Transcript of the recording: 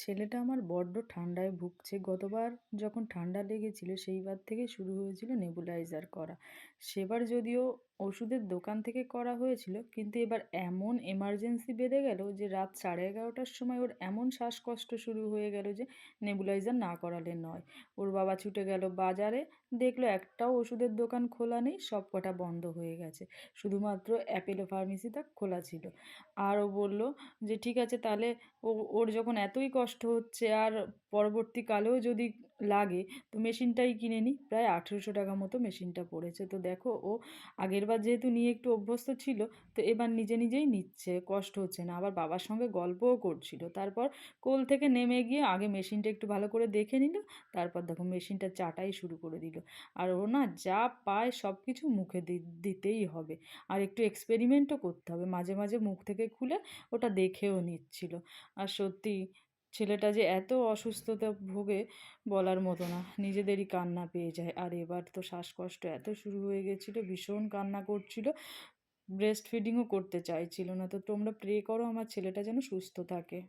ছেলেটা আমার বড্ড ঠান্ডায় ভুগছে। গতবার যখন ঠান্ডা লেগেছিল সেইবার থেকে শুরু হয়েছিল নেবুলাইজার করা। সেবার যদিও ওষুধের দোকান থেকে করা হয়েছিল, কিন্তু এবার এমন এমার্জেন্সি বেড়ে গেল যে রাত 11:30টার সময় ওর এমন শ্বাসকষ্ট শুরু হয়ে গেল যে নেবুলাইজার না করালে নয়। ওর বাবা ছুটে গেল বাজারে, দেখলো একটাও ওষুধের দোকান খোলা নেই, সব কটা বন্ধ হয়ে গেছে। শুধুমাত্র অ্যাপেলো ফার্মেসিটা খোলা ছিল। আর ও বলল যে ঠিক আছে তাহলে ওর যখন এতই কষ্ট হচ্ছে আর পরবর্তীকালেও যদি লাগে তো মেশিনটাই কিনে নিই। প্রায় 1800 টাকা মতো মেশিনটা পড়েছে। তো দেখো, ও আগেরবার যেহেতু নিয়ে একটু অভ্যস্ত ছিল, তো এবার নিজে নিজেই নিচ্ছে, কষ্ট হচ্ছে না। আবার বাবার সঙ্গে গল্পও করছিল। তারপর কোল থেকে নেমে গিয়ে আগে মেশিনটা একটু ভালো করে দেখে নিল, তারপর দেখো মেশিনটা চাটাই শুরু করে দিল। আর ও না যা পায় সব কিছু মুখে দিতেই হবে। আর একটু এক্সপেরিমেন্টও করতে হবে, মাঝে মাঝে মুখ থেকে খুলে ওটা দেখেও নিচ্ছিল। আর সত্যি ছেলেটা যে এত অসুস্থতা ভোগে বলার মতো না, নিজেদেরই কান্না পেয়ে যায়। আর এবার তো শ্বাসকষ্ট এত শুরু হয়ে গেছিলো, ভীষণ কান্না করছিল, ব্রেস্ট ফিডিংও করতে চাইছিল না। তো তোমরা প্রে করো আমার ছেলেটা যেন সুস্থ থাকে।